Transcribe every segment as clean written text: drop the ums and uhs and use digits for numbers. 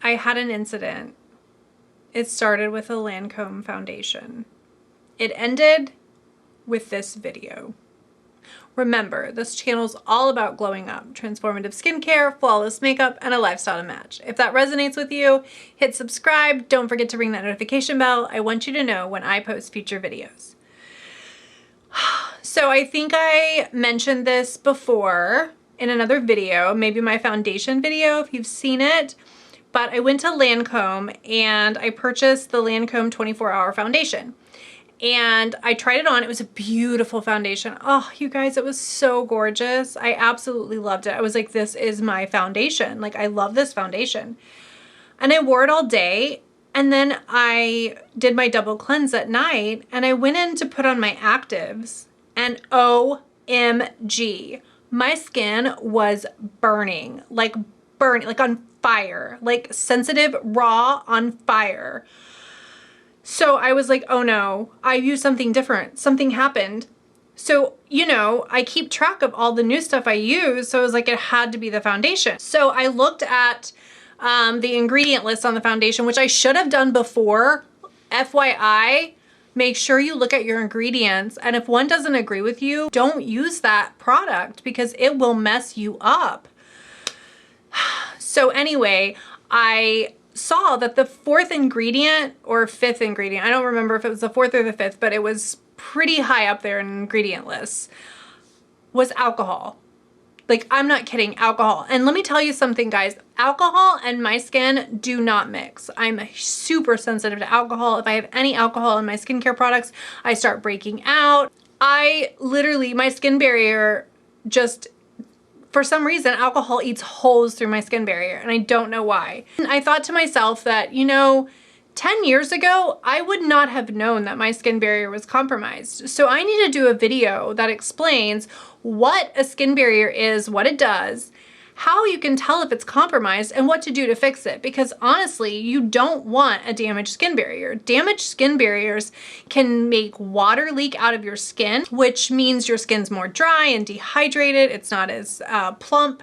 I had an incident. It started with a Lancome foundation. It ended with this video. Remember, this channel is all about glowing up, transformative skincare, flawless makeup, and a lifestyle to match. If that resonates with you, hit subscribe. Don't forget to ring that notification bell. I want you to know when I post future videos. So I think I mentioned this before in another video, maybe my foundation video if you've seen it, but I went to Lancome and I purchased the Lancome 24-Hour Foundation. And I tried it on. It was a beautiful foundation. Oh, you guys, it was so gorgeous. I absolutely loved it. I was like, this is my foundation. Like, I love this foundation. And I wore it all day. And then I did my double cleanse at night and I went in to put on my actives and OMG, my skin was burning, like on fire, like sensitive, raw, on fire. So I was like, oh no, I used something different. Something happened. So, you know, I keep track of all the new stuff I use. So I was like, it had to be the foundation. So I looked at the ingredient list on the foundation, which I should have done before. FYI, make sure you look at your ingredients. And if one doesn't agree with you, don't use that product because it will mess you up. So anyway, I saw that the fourth ingredient or fifth ingredient, I don't remember if it was the fourth or the fifth, but it was pretty high up there in ingredient lists, was alcohol. Like, I'm not kidding, alcohol. And let me tell you something, guys, alcohol and my skin do not mix. I'm super sensitive to alcohol. If I have any alcohol in my skincare products, I start breaking out. I literally, my skin barrier just, for some reason, alcohol eats holes through my skin barrier, and I don't know why. And I thought to myself that, you know, 10 years ago, I would not have known that my skin barrier was compromised. So I need to do a video that explains what a skin barrier is, what it does, how you can tell if it's compromised, and what to do to fix it. Because honestly, you don't want a damaged skin barrier. Damaged skin barriers can make water leak out of your skin, which means your skin's more dry and dehydrated. It's not as plump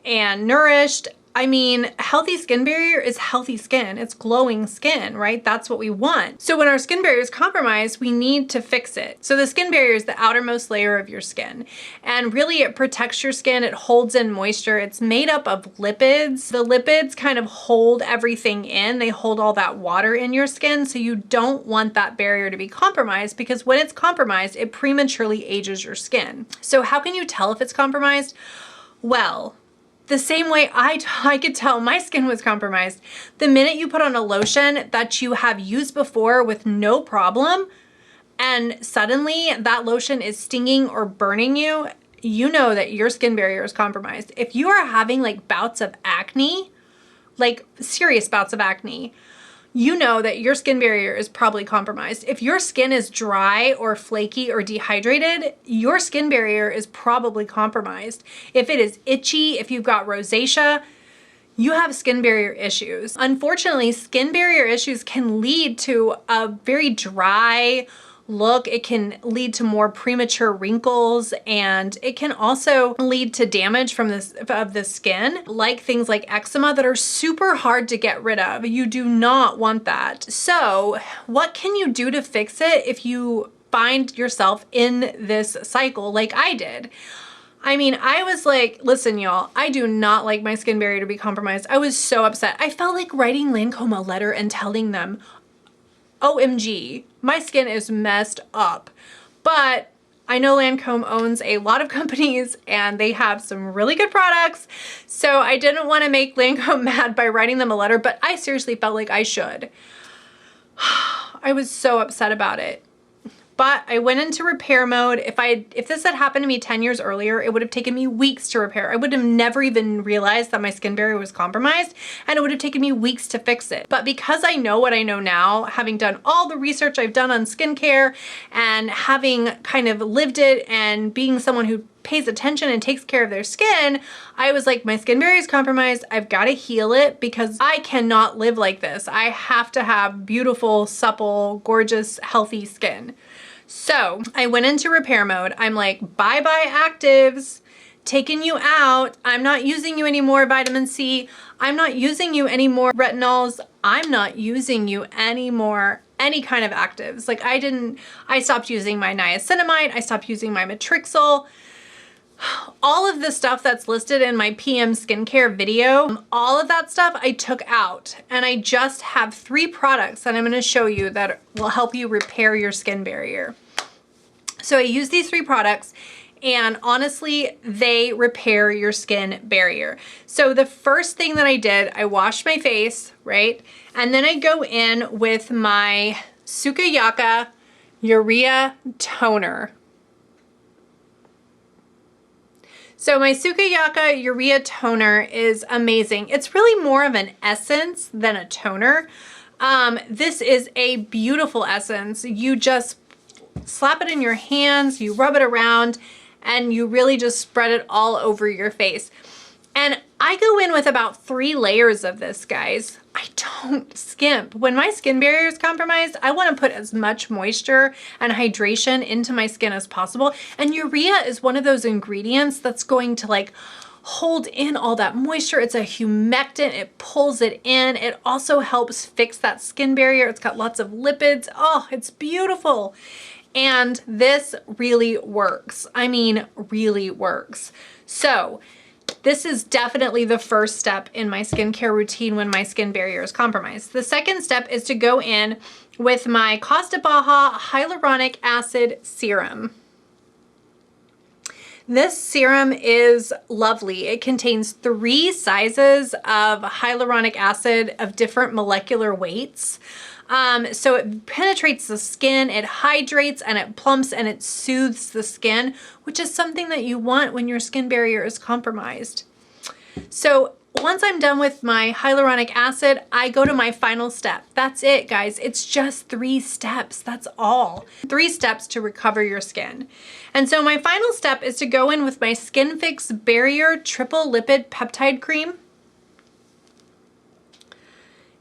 and nourished. I mean, healthy skin barrier is healthy skin. It's glowing skin, right? That's what we want. So when our skin barrier is compromised, we need to fix it. So the skin barrier is the outermost layer of your skin. And really it protects your skin. It holds in moisture. It's made up of lipids. The lipids kind of hold everything in. They hold all that water in your skin. So you don't want that barrier to be compromised because when it's compromised, it prematurely ages your skin. So how can you tell if it's compromised? Well, the same way I could tell my skin was compromised. The minute you put on a lotion that you have used before with no problem, and suddenly that lotion is stinging or burning you, you know that your skin barrier is compromised. If you are having like bouts of acne, like serious bouts of acne, you know that your skin barrier is probably compromised. If your skin is dry or flaky or dehydrated, your skin barrier is probably compromised. If it is itchy, if you've got rosacea, you have skin barrier issues. Unfortunately, skin barrier issues can lead to a very dry look. It can lead to more premature wrinkles, and it can also lead to damage from the skin, like things like eczema that are super hard to get rid of. You do not want that. So what can you do to fix it if you find yourself in this cycle like I did? I mean, I was like, listen, y'all, I do not like my skin barrier to be compromised. I was so upset. I felt like writing Lancome a letter and telling them, OMG, my skin is messed up. But I know Lancome owns a lot of companies and they have some really good products. So I didn't want to make Lancome mad by writing them a letter, but I seriously felt like I should. I was so upset about it. But I went into repair mode. If this had happened to me 10 years earlier, it would have taken me weeks to repair. I would have never even realized that my skin barrier was compromised, and it would have taken me weeks to fix it. But because I know what I know now, having done all the research I've done on skincare and having kind of lived it and being someone who pays attention and takes care of their skin, I was like, my skin barrier is compromised. I've got to heal it because I cannot live like this. I have to have beautiful, supple, gorgeous, healthy skin. So I went into repair mode. I'm like, bye-bye actives. taken you out. I'm not using you anymore, vitamin C. I'm not using you anymore, retinols. I'm not using you anymore, any kind of actives. Like I stopped using my niacinamide. I stopped using my Matrixyl. All of the stuff that's listed in my PM skincare video, all of that stuff I took out, and I just have 3 products that I'm going to show you that will help you repair your skin barrier. So I use these 3 products, and honestly, they repair your skin barrier. So the first thing that I did, I washed my face, right? And then I go in with my Sukoyaka Urea Toner. So my Sukoyaka Urea Toner is amazing. It's really more of an essence than a toner. This is a beautiful essence. You just slap it in your hands, you rub it around, and you really just spread it all over your face. And I go in with about 3 layers of this, guys. I don't skimp. When my skin barrier is compromised, I want to put as much moisture and hydration into my skin as possible. And urea is one of those ingredients that's going to like hold in all that moisture. It's a humectant. It pulls it in. It also helps fix that skin barrier. It's got lots of lipids. Oh, it's beautiful. And this really works. I mean, really works. So this is definitely the first step in my skincare routine when my skin barrier is compromised. The second step is to go in with my Baha Hyaluronic Acid Serum. This serum is lovely. It contains 3 sizes of hyaluronic acid of different molecular weights. So it penetrates the skin, it hydrates and it plumps and it soothes the skin, which is something that you want when your skin barrier is compromised. So once I'm done with my hyaluronic acid, I go to my final step. That's it, guys. It's just 3 steps. That's all. 3 steps to recover your skin. And so my final step is to go in with my Skinfix Barrier Triple Lipid Peptide Cream.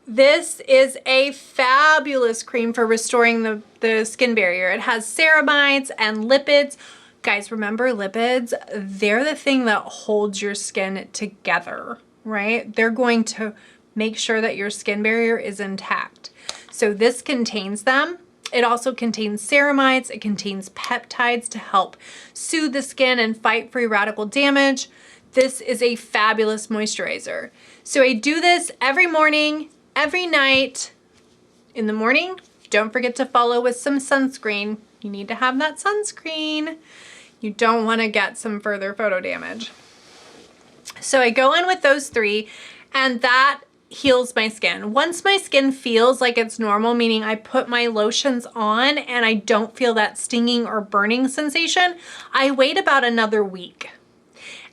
This is a fabulous cream for restoring the skin barrier. It has ceramides and lipids. Guys, remember lipids? They're the thing that holds your skin together, right? They're going to make sure that your skin barrier is intact. So this contains them. It also contains ceramides. It contains peptides to help soothe the skin and fight free radical damage. This is a fabulous moisturizer. So I do this every morning, every night. In the morning, don't forget to follow with some sunscreen. You need to have that sunscreen. You don't want to get some further photo damage. So I go in with those 3, and that heals my skin. Once my skin feels like it's normal, meaning I put my lotions on and I don't feel that stinging or burning sensation, I wait about another week.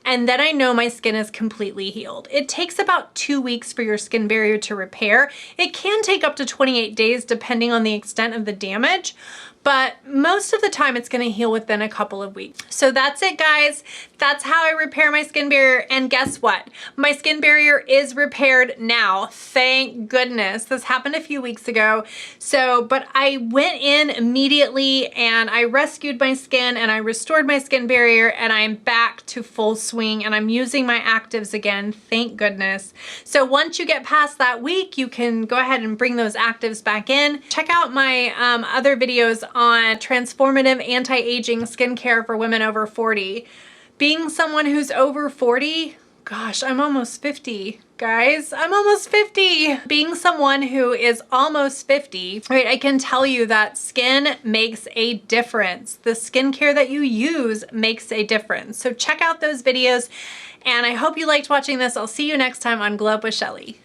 And then I know my skin is completely healed. It takes about 2 weeks for your skin barrier to repair. It can take up to 28 days depending on the extent of the damage, but most of the time it's gonna heal within a couple of weeks. So that's it, guys. That's how I repair my skin barrier. And guess what? My skin barrier is repaired now. Thank goodness. This happened a few weeks ago. But I went in immediately and I rescued my skin and I restored my skin barrier, and I'm back to full swing and I'm using my actives again. Thank goodness. So once you get past that week, you can go ahead and bring those actives back in. Check out my other videos on transformative anti-aging skincare for women over 40. Being someone who's over 40, gosh, I'm almost 50, guys. I'm almost 50. Being someone who is almost 50, right, I can tell you that skin makes a difference. The skincare that you use makes a difference. So check out those videos, and I hope you liked watching this. I'll see you next time on Glow Up with Shelly.